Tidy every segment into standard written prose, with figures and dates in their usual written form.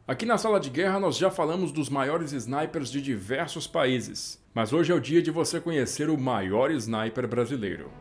Aqui na Sala de Guerra nós já falamos dos maiores snipers de diversos países, mas hoje é o dia de você conhecer o maior sniper brasileiro.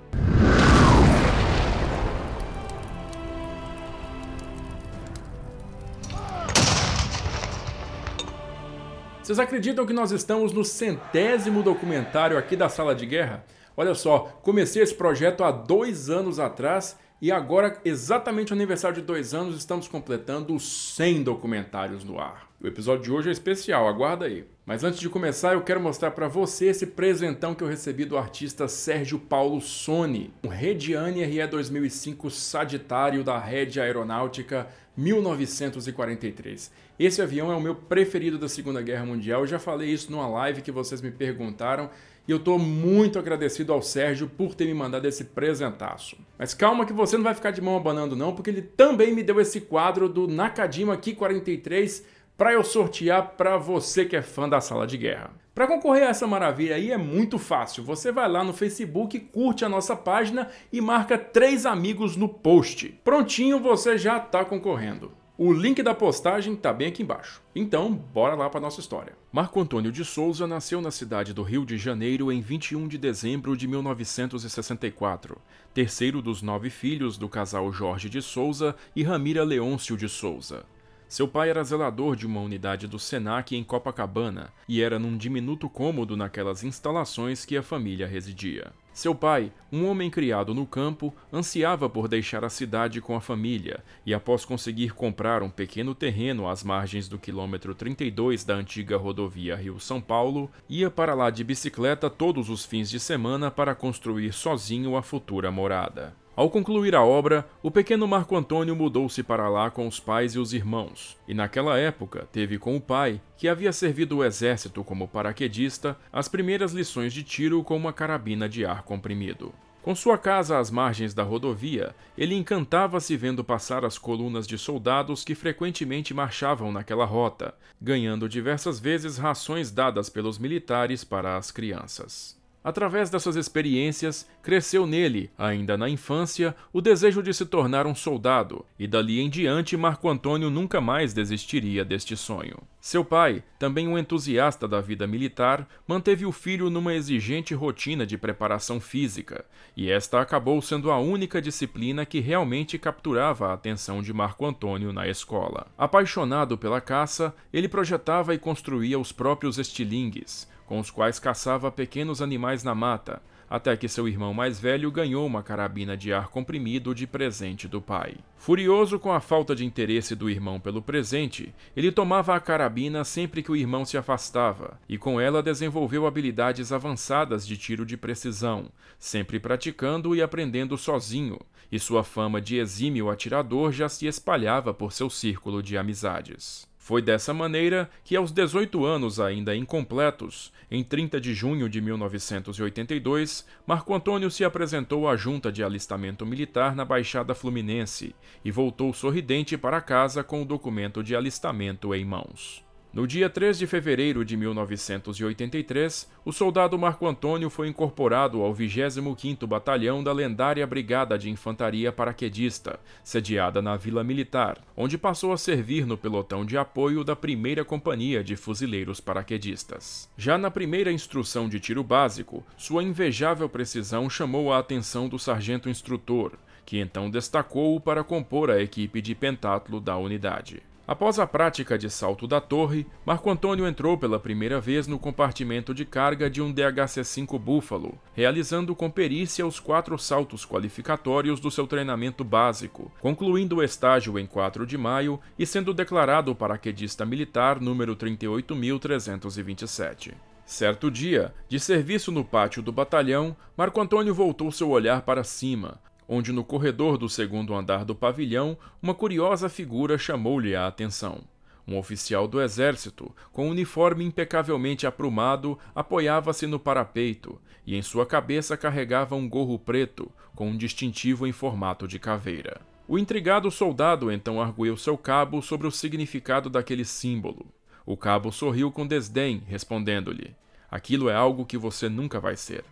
Vocês acreditam que nós estamos no 100º documentário aqui da Sala de Guerra? Olha só, comecei esse projeto há 2 anos atrás e agora, exatamente no aniversário de 2 anos, estamos completando os 100 documentários no ar. O episódio de hoje é especial, aguarda aí. Mas antes de começar, eu quero mostrar para você esse presentão que eu recebi do artista Sérgio Paulo Sony, um Rediane RE 2005 Sagitário da Red Aeronáutica 1943. Esse avião é o meu preferido da Segunda Guerra Mundial, eu já falei isso numa live que vocês me perguntaram, e eu estou muito agradecido ao Sérgio por ter me mandado esse presentaço. Mas calma que você não vai ficar de mão abanando não, porque ele também me deu esse quadro do Nakajima Ki-43 para eu sortear para você que é fã da Sala de Guerra. Para concorrer a essa maravilha aí é muito fácil, você vai lá no Facebook, curte a nossa página e marca 3 amigos no post. Prontinho, você já está concorrendo. O link da postagem está bem aqui embaixo. Então, bora lá para a nossa história. Marco Antônio de Souza nasceu na cidade do Rio de Janeiro em 21 de dezembro de 1964, terceiro dos 9 filhos do casal Jorge de Souza e Ramira Leôncio de Souza. Seu pai era zelador de uma unidade do Senac em Copacabana e era num diminuto cômodo naquelas instalações que a família residia. Seu pai, um homem criado no campo, ansiava por deixar a cidade com a família e, após conseguir comprar um pequeno terreno às margens do quilômetro 32 da antiga rodovia Rio-São Paulo, ia para lá de bicicleta todos os fins de semana para construir sozinho a futura morada. Ao concluir a obra, o pequeno Marco Antônio mudou-se para lá com os pais e os irmãos, e naquela época teve com o pai, que havia servido o exército como paraquedista, as primeiras lições de tiro com uma carabina de ar comprimido. Com sua casa às margens da rodovia, ele encantava-se vendo passar as colunas de soldados que frequentemente marchavam naquela rota, ganhando diversas vezes rações dadas pelos militares para as crianças. Através dessas experiências, cresceu nele, ainda na infância, o desejo de se tornar um soldado, e dali em diante Marco Antônio nunca mais desistiria deste sonho. Seu pai, também um entusiasta da vida militar, manteve o filho numa exigente rotina de preparação física, e esta acabou sendo a única disciplina que realmente capturava a atenção de Marco Antônio na escola. Apaixonado pela caça, ele projetava e construía os próprios estilingues, com os quais caçava pequenos animais na mata, até que seu irmão mais velho ganhou uma carabina de ar comprimido de presente do pai. Furioso com a falta de interesse do irmão pelo presente, ele tomava a carabina sempre que o irmão se afastava, e com ela desenvolveu habilidades avançadas de tiro de precisão, sempre praticando e aprendendo sozinho, e sua fama de exímio atirador já se espalhava por seu círculo de amizades. Foi dessa maneira que, aos 18 anos ainda incompletos, em 30 de junho de 1982, Marco Antônio se apresentou à junta de alistamento militar na Baixada Fluminense e voltou sorridente para casa com o documento de alistamento em mãos. No dia 3 de fevereiro de 1983, o soldado Marco Antônio foi incorporado ao 25º Batalhão da lendária Brigada de Infantaria Paraquedista, sediada na Vila Militar, onde passou a servir no pelotão de apoio da 1ª Companhia de Fuzileiros Paraquedistas. Já na primeira instrução de tiro básico, sua invejável precisão chamou a atenção do sargento instrutor, que então destacou-o para compor a equipe de pentatlo da unidade. Após a prática de salto da torre, Marco Antônio entrou pela primeira vez no compartimento de carga de um DHC-5 Buffalo, realizando com perícia os 4 saltos qualificatórios do seu treinamento básico, concluindo o estágio em 4 de maio e sendo declarado paraquedista militar número 38.327. Certo dia, de serviço no pátio do batalhão, Marco Antônio voltou seu olhar para cima, onde no corredor do 2º andar do pavilhão, uma curiosa figura chamou-lhe a atenção. Um oficial do exército, com um uniforme impecavelmente aprumado, apoiava-se no parapeito e em sua cabeça carregava um gorro preto, com um distintivo em formato de caveira. O intrigado soldado então arguiu seu cabo sobre o significado daquele símbolo. O cabo sorriu com desdém, respondendo-lhe: "Aquilo é algo que você nunca vai ser.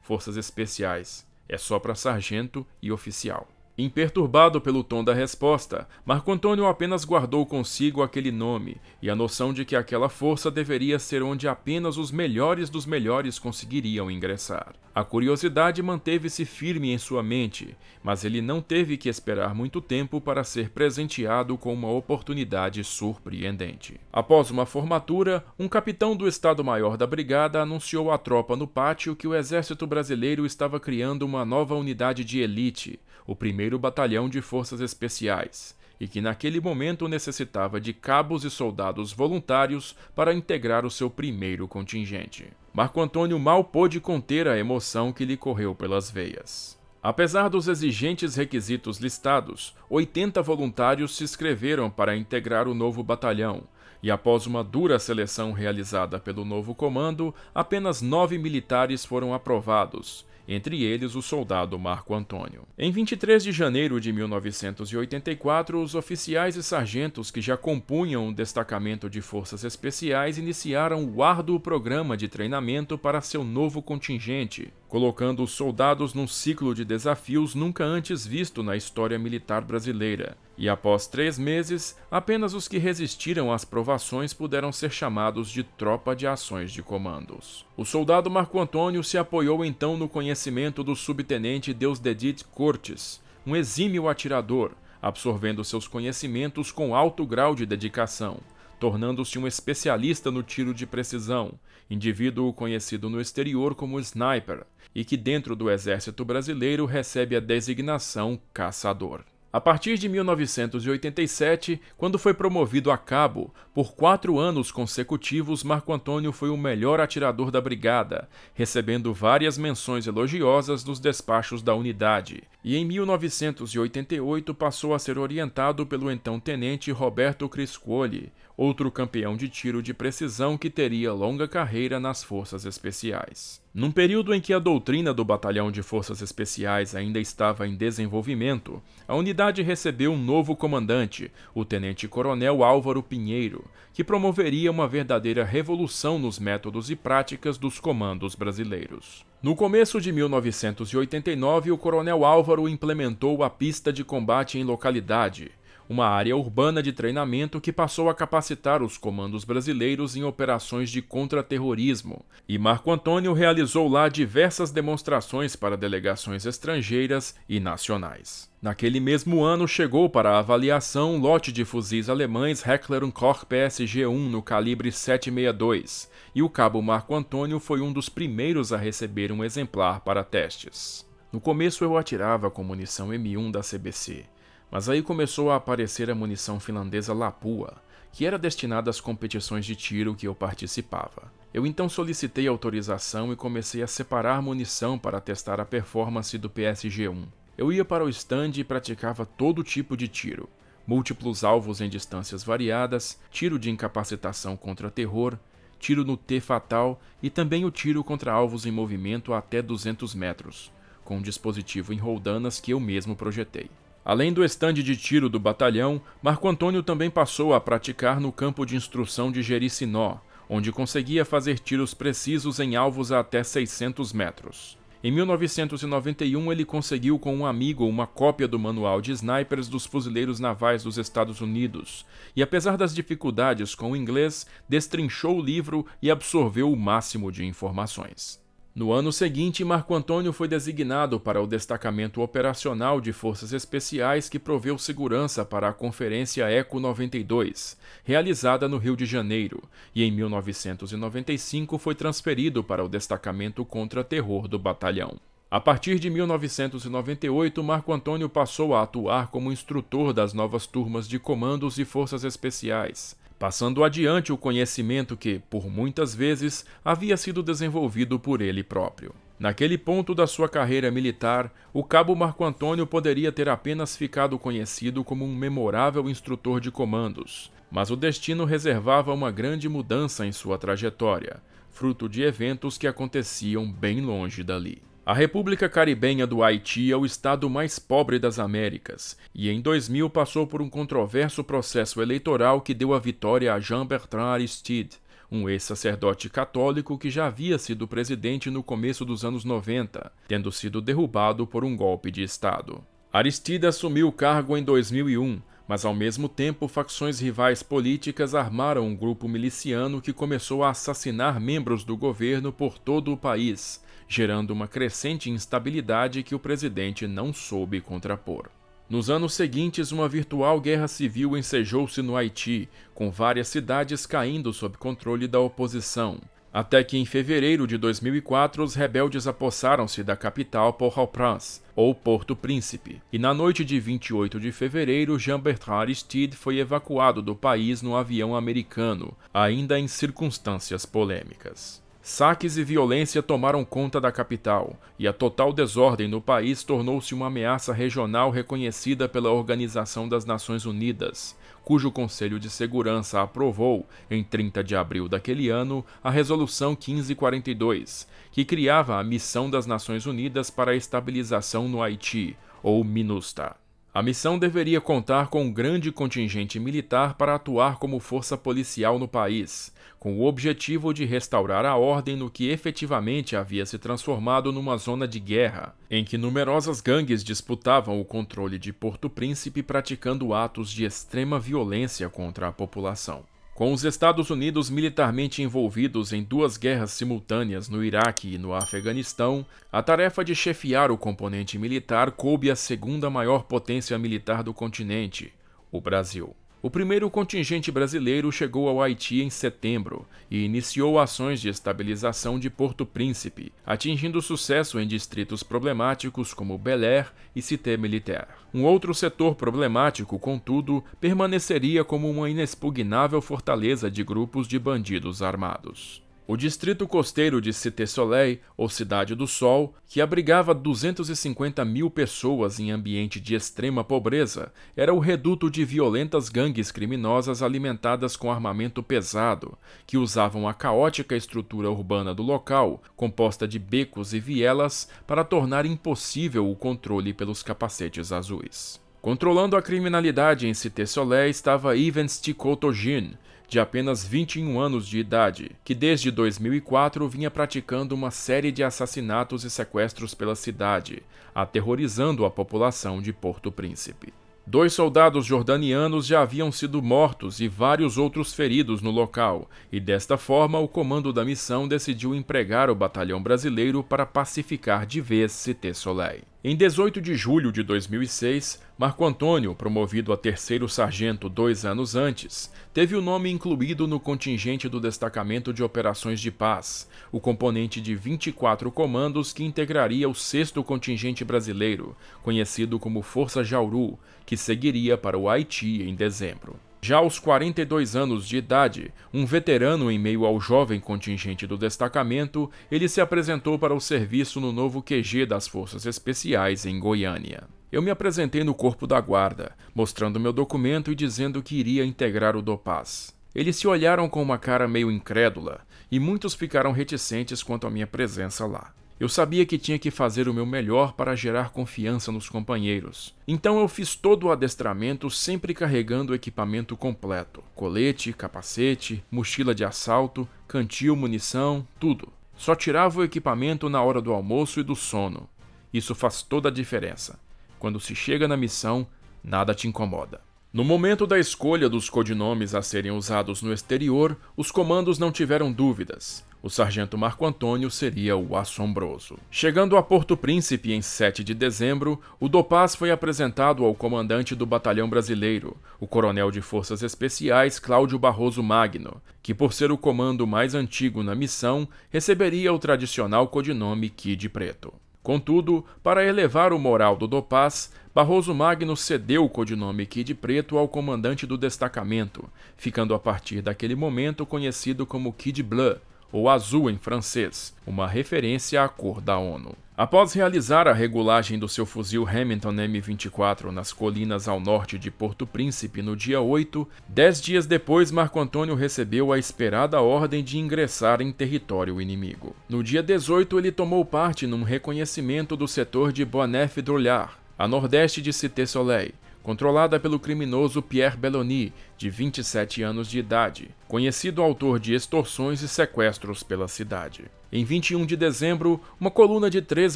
Forças especiais. É só para sargento e oficial." Imperturbado pelo tom da resposta, Marco Antônio apenas guardou consigo aquele nome e a noção de que aquela força deveria ser onde apenas os melhores dos melhores conseguiriam ingressar. A curiosidade manteve-se firme em sua mente, mas ele não teve que esperar muito tempo para ser presenteado com uma oportunidade surpreendente. Após uma formatura, um capitão do Estado-Maior da Brigada anunciou à tropa no pátio que o Exército Brasileiro estava criando uma nova unidade de elite, o 1º Batalhão de Forças Especiais, e que naquele momento necessitava de cabos e soldados voluntários para integrar o seu primeiro contingente. Marco Antônio mal pôde conter a emoção que lhe correu pelas veias. Apesar dos exigentes requisitos listados, 80 voluntários se inscreveram para integrar o novo batalhão, e após uma dura seleção realizada pelo novo comando, apenas 9 militares foram aprovados, entre eles o soldado Marco Antônio. Em 23 de janeiro de 1984, os oficiais e sargentos que já compunham o destacamento de forças especiais iniciaram o árduo programa de treinamento para seu novo contingente, colocando os soldados num ciclo de desafios nunca antes visto na história militar brasileira. E após 3 meses, apenas os que resistiram às provações puderam ser chamados de Tropa de Ações de Comandos. O soldado Marco Antônio se apoiou então no conhecimento do subtenente Deusdedit Cortes, um exímio atirador, absorvendo seus conhecimentos com alto grau de dedicação, tornando-se um especialista no tiro de precisão, indivíduo conhecido no exterior como sniper, e que dentro do Exército Brasileiro recebe a designação caçador. A partir de 1987, quando foi promovido a cabo, por 4 anos consecutivos, Marco Antônio foi o melhor atirador da brigada, recebendo várias menções elogiosas nos despachos da unidade, e em 1988 passou a ser orientado pelo então tenente Roberto Criscuoli, outro campeão de tiro de precisão que teria longa carreira nas Forças Especiais. Num período em que a doutrina do Batalhão de Forças Especiais ainda estava em desenvolvimento, a unidade recebeu um novo comandante, o tenente-coronel Álvaro Pinheiro, que promoveria uma verdadeira revolução nos métodos e práticas dos comandos brasileiros. No começo de 1989, o coronel Álvaro implementou a pista de combate em localidade, uma área urbana de treinamento que passou a capacitar os comandos brasileiros em operações de contra-terrorismo, e Marco Antônio realizou lá diversas demonstrações para delegações estrangeiras e nacionais. Naquele mesmo ano chegou para a avaliação um lote de fuzis alemães Heckler & Koch PSG-1 no calibre 7,62, e o cabo Marco Antônio foi um dos primeiros a receber um exemplar para testes. No começo eu atirava com munição M1 da CBC, mas aí começou a aparecer a munição finlandesa Lapua, que era destinada às competições de tiro que eu participava. Eu então solicitei autorização e comecei a separar munição para testar a performance do PSG-1. Eu ia para o stand e praticava todo tipo de tiro, múltiplos alvos em distâncias variadas, tiro de incapacitação contra terror, tiro no T fatal e também o tiro contra alvos em movimento a até 200 metros, com um dispositivo em roldanas que eu mesmo projetei. Além do estande de tiro do batalhão, Marco Antônio também passou a praticar no campo de instrução de Jericinó, onde conseguia fazer tiros precisos em alvos a até 600 metros. Em 1991, ele conseguiu com um amigo uma cópia do manual de snipers dos fuzileiros navais dos Estados Unidos, e apesar das dificuldades com o inglês, destrinchou o livro e absorveu o máximo de informações. No ano seguinte, Marco Antônio foi designado para o Destacamento Operacional de Forças Especiais que proveu segurança para a Conferência ECO 92, realizada no Rio de Janeiro, e em 1995 foi transferido para o Destacamento Contra-Terror do Batalhão. A partir de 1998, Marco Antônio passou a atuar como instrutor das novas turmas de comandos e forças especiais, passando adiante o conhecimento que, por muitas vezes, havia sido desenvolvido por ele próprio. Naquele ponto da sua carreira militar, o cabo Marco Antônio poderia ter apenas ficado conhecido como um memorável instrutor de comandos, mas o destino reservava uma grande mudança em sua trajetória, fruto de eventos que aconteciam bem longe dali. A República Caribenha do Haiti é o estado mais pobre das Américas, e em 2000 passou por um controverso processo eleitoral que deu a vitória a Jean-Bertrand Aristide, um ex-sacerdote católico que já havia sido presidente no começo dos anos 90, tendo sido derrubado por um golpe de Estado. Aristide assumiu o cargo em 2001, mas ao mesmo tempo facções rivais políticas armaram um grupo miliciano que começou a assassinar membros do governo por todo o país, gerando uma crescente instabilidade que o presidente não soube contrapor. Nos anos seguintes, uma virtual guerra civil ensejou-se no Haiti, com várias cidades caindo sob controle da oposição, até que em fevereiro de 2004 os rebeldes apossaram-se da capital Port-au-Prince, ou Porto Príncipe, e na noite de 28 de fevereiro Jean-Bertrand Aristide foi evacuado do país no avião americano, ainda em circunstâncias polêmicas. Saques e violência tomaram conta da capital, e a total desordem no país tornou-se uma ameaça regional reconhecida pela Organização das Nações Unidas, cujo Conselho de Segurança aprovou, em 30 de abril daquele ano, a Resolução 1542, que criava a Missão das Nações Unidas para a Estabilização no Haiti, ou MINUSTAH. A missão deveria contar com um grande contingente militar para atuar como força policial no país, com o objetivo de restaurar a ordem no que efetivamente havia se transformado numa zona de guerra, em que numerosas gangues disputavam o controle de Porto Príncipe praticando atos de extrema violência contra a população. Com os Estados Unidos militarmente envolvidos em duas guerras simultâneas no Iraque e no Afeganistão, a tarefa de chefiar o componente militar coube à segunda maior potência militar do continente, o Brasil. O primeiro contingente brasileiro chegou ao Haiti em setembro e iniciou ações de estabilização de Porto Príncipe, atingindo sucesso em distritos problemáticos como Bel Air e Cité Militaire. Um outro setor problemático, contudo, permaneceria como uma inexpugnável fortaleza de grupos de bandidos armados. O distrito costeiro de Cité Soleil, ou Cidade do Sol, que abrigava 250 mil pessoas em ambiente de extrema pobreza, era o reduto de violentas gangues criminosas alimentadas com armamento pesado, que usavam a caótica estrutura urbana do local, composta de becos e vielas, para tornar impossível o controle pelos capacetes azuis. Controlando a criminalidade em Cité Soleil estava Yves Tikotogin, de apenas 21 anos de idade, que desde 2004 vinha praticando uma série de assassinatos e sequestros pela cidade, aterrorizando a população de Porto Príncipe. 2 soldados jordanianos já haviam sido mortos e vários outros feridos no local, e desta forma o comando da missão decidiu empregar o batalhão brasileiro para pacificar de vez Cité Soleil. Em 18 de julho de 2006, Marco Antônio, promovido a 3º sargento 2 anos antes, teve o nome incluído no contingente do Destacamento de Operações de Paz, o componente de 24 comandos que integraria o 6º Contingente Brasileiro, conhecido como Força Jauru, que seguiria para o Haiti em dezembro. Já aos 42 anos de idade, um veterano em meio ao jovem contingente do destacamento, ele se apresentou para o serviço no novo QG das Forças Especiais em Goiânia. Eu me apresentei no corpo da guarda, mostrando meu documento e dizendo que iria integrar o DOPAS. Eles se olharam com uma cara meio incrédula, e muitos ficaram reticentes quanto à minha presença lá. Eu sabia que tinha que fazer o meu melhor para gerar confiança nos companheiros. Então eu fiz todo o adestramento sempre carregando o equipamento completo. Colete, capacete, mochila de assalto, cantil, munição, tudo. Só tirava o equipamento na hora do almoço e do sono. Isso faz toda a diferença. Quando se chega na missão, nada te incomoda. No momento da escolha dos codinomes a serem usados no exterior, os comandos não tiveram dúvidas. O sargento Marco Antônio seria o Assombroso. Chegando a Porto Príncipe em 7 de dezembro, o DOPAS foi apresentado ao comandante do Batalhão Brasileiro, o coronel de Forças Especiais Cláudio Barroso Magno, que por ser o comando mais antigo na missão, receberia o tradicional codinome Kid Preto. Contudo, para elevar o moral do DOPAS, Barroso Magno cedeu o codinome Kid Preto ao comandante do destacamento, ficando a partir daquele momento conhecido como Kid Bleu, ou azul em francês, uma referência à cor da ONU. Após realizar a regulagem do seu fuzil Remington M24 nas colinas ao norte de Porto Príncipe no dia 8, 10 dias depois Marco Antônio recebeu a esperada ordem de ingressar em território inimigo. No dia 18 ele tomou parte num reconhecimento do setor de Boneuf-Drollard, a nordeste de Cité Soleil, controlada pelo criminoso Pierre Belloni, de 27 anos de idade, conhecido autor de extorsões e sequestros pela cidade. Em 21 de dezembro, uma coluna de 3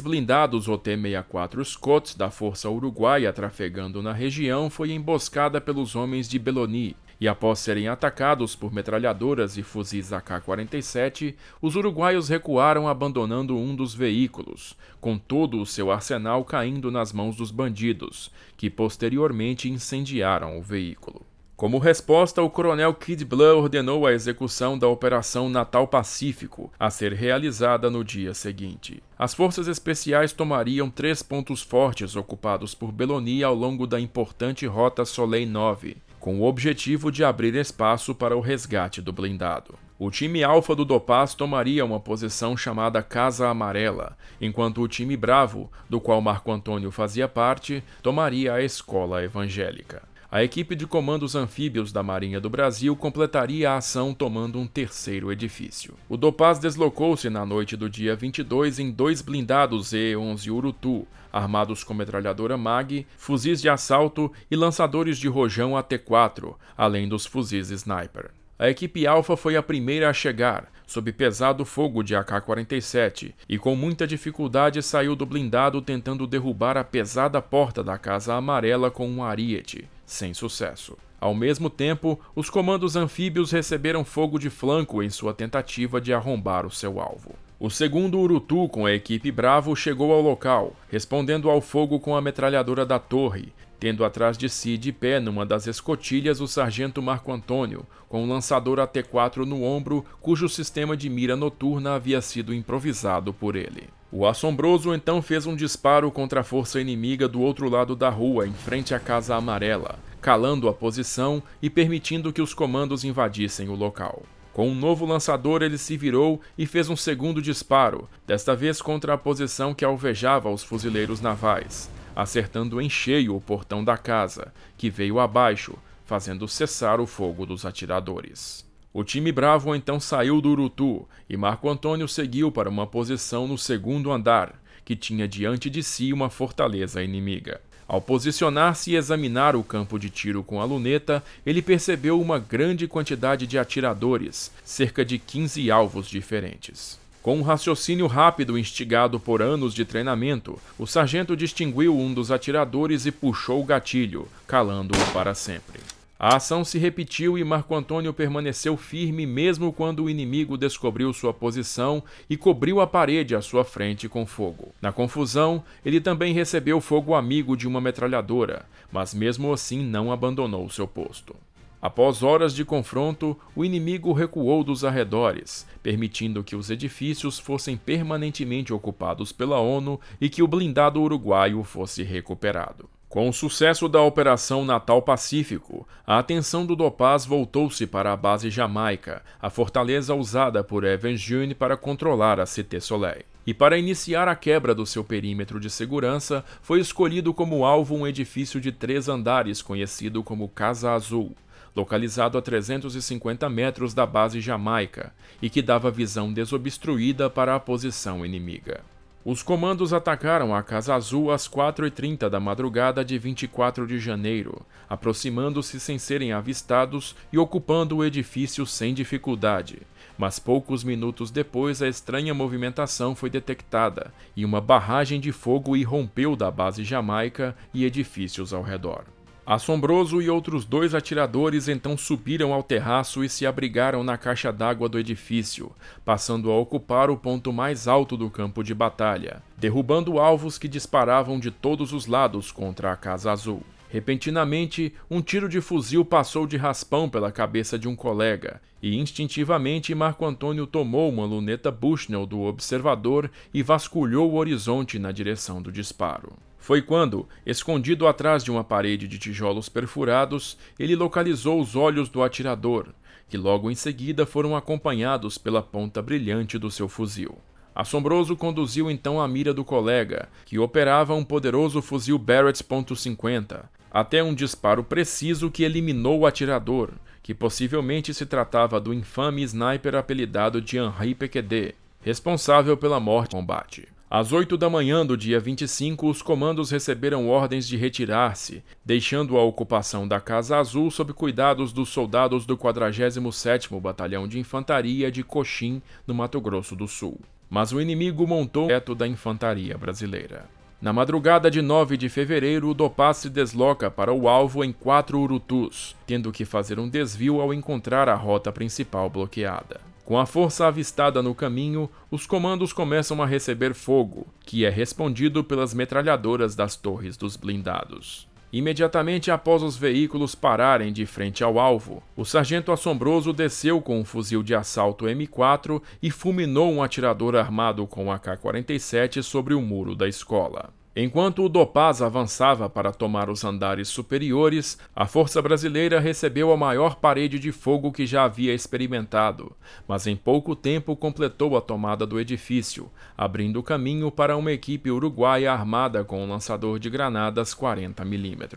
blindados OT-64 Scott da Força Uruguaia trafegando na região foi emboscada pelos homens de Belloni, e após serem atacados por metralhadoras e fuzis AK-47, os uruguaios recuaram abandonando um dos veículos, com todo o seu arsenal caindo nas mãos dos bandidos, que posteriormente incendiaram o veículo. Como resposta, o coronel Kid Blanc ordenou a execução da Operação Natal Pacífico, a ser realizada no dia seguinte. As forças especiais tomariam 3 pontos fortes ocupados por Belloni ao longo da importante Rota Soleil 9, com o objetivo de abrir espaço para o resgate do blindado. O time Alfa do Dopaz tomaria uma posição chamada Casa Amarela, enquanto o time Bravo, do qual Marco Antônio fazia parte, tomaria a Escola Evangélica. A equipe de comandos anfíbios da Marinha do Brasil completaria a ação tomando um terceiro edifício. O Dopaz deslocou-se na noite do dia 22 em 2 blindados E-11 Urutu, armados com metralhadora MAG, fuzis de assalto e lançadores de rojão AT-4, além dos fuzis Sniper. A equipe Alfa foi a primeira a chegar, sob pesado fogo de AK-47, e com muita dificuldade saiu do blindado tentando derrubar a pesada porta da Casa Amarela com um ariete, sem sucesso. Ao mesmo tempo, os comandos anfíbios receberam fogo de flanco em sua tentativa de arrombar o seu alvo. O segundo Urutu, com a equipe Bravo, chegou ao local, respondendo ao fogo com a metralhadora da torre, tendo atrás de si de pé numa das escotilhas o sargento Marco Antônio, com um lançador AT-4 no ombro, cujo sistema de mira noturna havia sido improvisado por ele. O Assombroso então fez um disparo contra a força inimiga do outro lado da rua, em frente à Casa Amarela, calando a posição e permitindo que os comandos invadissem o local. Com um novo lançador, ele se virou e fez um segundo disparo, desta vez contra a posição que alvejava os fuzileiros navais, acertando em cheio o portão da casa, que veio abaixo, fazendo cessar o fogo dos atiradores. O time Bravo então saiu do Urutu e Marco Antônio seguiu para uma posição no segundo andar, que tinha diante de si uma fortaleza inimiga. Ao posicionar-se e examinar o campo de tiro com a luneta, ele percebeu uma grande quantidade de atiradores, cerca de 15 alvos diferentes. Com um raciocínio rápido instigado por anos de treinamento, o sargento distinguiu um dos atiradores e puxou o gatilho, calando-o para sempre. A ação se repetiu e Marco Antônio permaneceu firme mesmo quando o inimigo descobriu sua posição e cobriu a parede à sua frente com fogo. Na confusão, ele também recebeu fogo amigo de uma metralhadora, mas mesmo assim não abandonou seu posto. Após horas de confronto, o inimigo recuou dos arredores, permitindo que os edifícios fossem permanentemente ocupados pela ONU e que o blindado uruguaio fosse recuperado. Com o sucesso da Operação Natal Pacífico, a atenção do Dopaz voltou-se para a base Jamaica, a fortaleza usada por Evans June para controlar a Cité Soleil. E para iniciar a quebra do seu perímetro de segurança, foi escolhido como alvo um edifício de 3 andares conhecido como Casa Azul, localizado a 350 metros da base Jamaica, e que dava visão desobstruída para a posição inimiga. Os comandos atacaram a Casa Azul às 4h30 da madrugada de 24 de janeiro, aproximando-se sem serem avistados e ocupando o edifício sem dificuldade. Mas poucos minutos depois a estranha movimentação foi detectada e uma barragem de fogo irrompeu da base Jamaica e edifícios ao redor. Assombroso e outros 2 atiradores então subiram ao terraço e se abrigaram na caixa d'água do edifício, passando a ocupar o ponto mais alto do campo de batalha, derrubando alvos que disparavam de todos os lados contra a Casa Azul. Repentinamente, um tiro de fuzil passou de raspão pela cabeça de um colega, e instintivamente Marco Antônio tomou uma luneta Bushnell do observador e vasculhou o horizonte na direção do disparo. Foi quando, escondido atrás de uma parede de tijolos perfurados, ele localizou os olhos do atirador, que logo em seguida foram acompanhados pela ponta brilhante do seu fuzil. Assombroso conduziu então a mira do colega, que operava um poderoso fuzil Barrett .50, até um disparo preciso que eliminou o atirador, que possivelmente se tratava do infame sniper apelidado de Henri Pequedet, responsável pela morte no combate. Às 8 da manhã do dia 25, os comandos receberam ordens de retirar-se, deixando a ocupação da Casa Azul sob cuidados dos soldados do 47º Batalhão de Infantaria de Coxim, no Mato Grosso do Sul. Mas o inimigo montou o teto da infantaria brasileira. Na madrugada de 9 de fevereiro, o Dopaz se desloca para o alvo em 4 Urutus, tendo que fazer um desvio ao encontrar a rota principal bloqueada. Com a força avistada no caminho, os comandos começam a receber fogo, que é respondido pelas metralhadoras das torres dos blindados. Imediatamente após os veículos pararem de frente ao alvo, o sargento Assombroso desceu com um fuzil de assalto M4 e fulminou um atirador armado com AK-47 sobre o muro da escola. Enquanto o Dopaz avançava para tomar os andares superiores, a Força Brasileira recebeu a maior parede de fogo que já havia experimentado, mas em pouco tempo completou a tomada do edifício, abrindo caminho para uma equipe uruguaia armada com um lançador de granadas 40 mm.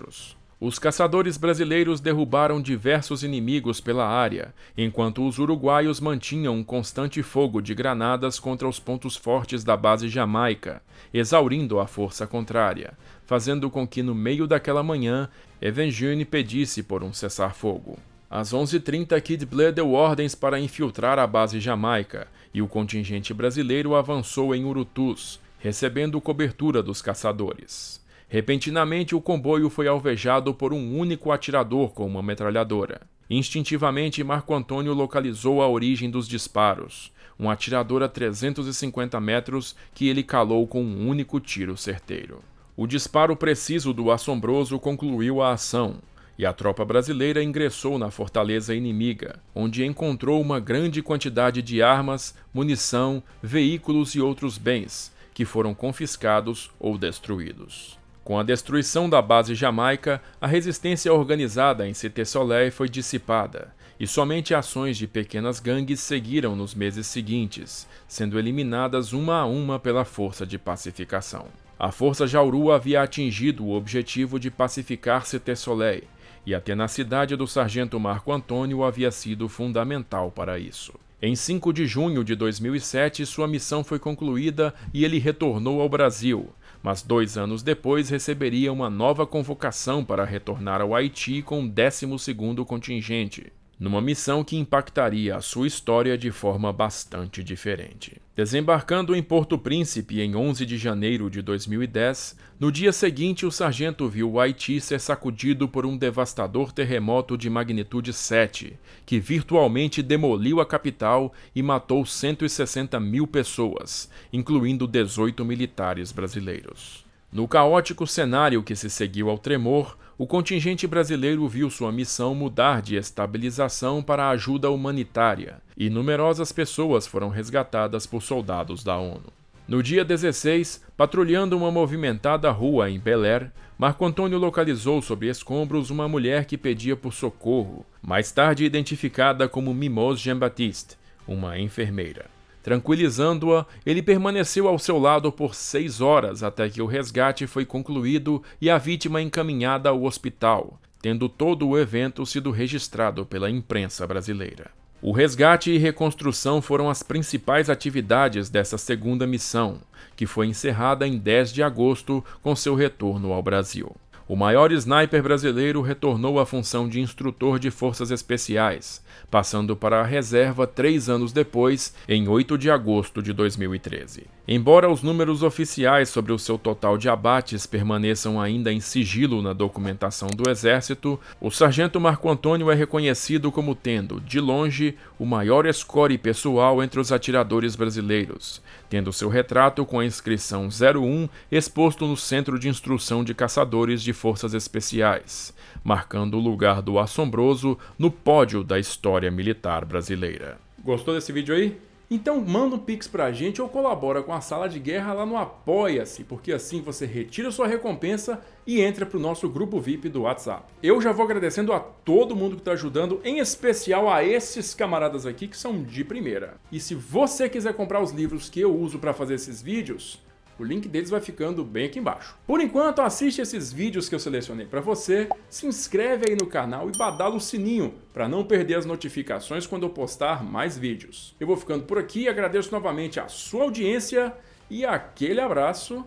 Os caçadores brasileiros derrubaram diversos inimigos pela área, enquanto os uruguaios mantinham um constante fogo de granadas contra os pontos fortes da base Jamaica, exaurindo a força contrária, fazendo com que no meio daquela manhã, Evangene pedisse por um cessar-fogo. Às 11h30, Kid Bleu deu ordens para infiltrar a base Jamaica, e o contingente brasileiro avançou em Urutus, recebendo cobertura dos caçadores. Repentinamente, o comboio foi alvejado por um único atirador com uma metralhadora. Instintivamente, Marco Antônio localizou a origem dos disparos, um atirador a 350 metros que ele calou com um único tiro certeiro. O disparo preciso do Assombroso concluiu a ação, e a tropa brasileira ingressou na fortaleza inimiga, onde encontrou uma grande quantidade de armas, munição, veículos e outros bens, que foram confiscados ou destruídos. Com a destruição da base Jamaica, a resistência organizada em Cité Soleil foi dissipada, e somente ações de pequenas gangues seguiram nos meses seguintes, sendo eliminadas uma a uma pela Força de Pacificação. A Força Jauru havia atingido o objetivo de pacificar Cité Soleil, e a tenacidade do sargento Marco Antônio havia sido fundamental para isso. Em 5 de junho de 2007, sua missão foi concluída e ele retornou ao Brasil, mas 2 anos depois receberia uma nova convocação para retornar ao Haiti com o 12º contingente, numa missão que impactaria a sua história de forma bastante diferente. Desembarcando em Porto Príncipe em 11 de janeiro de 2010, no dia seguinte o sargento viu o Haiti ser sacudido por um devastador terremoto de magnitude 7, que virtualmente demoliu a capital e matou 160 mil pessoas, incluindo 18 militares brasileiros. No caótico cenário que se seguiu ao tremor, o contingente brasileiro viu sua missão mudar de estabilização para ajuda humanitária, e numerosas pessoas foram resgatadas por soldados da ONU. No dia 16, patrulhando uma movimentada rua em Bel Air, Marco Antônio localizou sob escombros uma mulher que pedia por socorro, mais tarde identificada como Mimose Jean-Baptiste, uma enfermeira. Tranquilizando-a, ele permaneceu ao seu lado por 6 horas até que o resgate foi concluído e a vítima encaminhada ao hospital, tendo todo o evento sido registrado pela imprensa brasileira. O resgate e reconstrução foram as principais atividades dessa segunda missão, que foi encerrada em 10 de agosto com seu retorno ao Brasil. O maior sniper brasileiro retornou à função de instrutor de forças especiais, passando para a reserva 3 anos depois, em 8 de agosto de 2013. Embora os números oficiais sobre o seu total de abates permaneçam ainda em sigilo na documentação do Exército, o sargento Marco Antônio é reconhecido como tendo, de longe, o maior score pessoal entre os atiradores brasileiros, tendo seu retrato com a inscrição 01 exposto no Centro de Instrução de Caçadores de Forças Especiais, marcando o lugar do Assombroso no pódio da história militar brasileira. Gostou desse vídeo aí? Então manda um pix pra gente ou colabora com a Sala de Guerra lá no Apoia-se, porque assim você retira sua recompensa e entra pro nosso grupo VIP do WhatsApp. Eu já vou agradecendo a todo mundo que tá ajudando, em especial a esses camaradas aqui que são de primeira. E se você quiser comprar os livros que eu uso para fazer esses vídeos, o link deles vai ficando bem aqui embaixo. Por enquanto, assiste esses vídeos que eu selecionei para você, se inscreve aí no canal e badala o sininho para não perder as notificações quando eu postar mais vídeos. Eu vou ficando por aqui, agradeço novamente a sua audiência e aquele abraço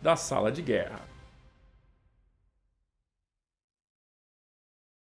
da sala de guerra.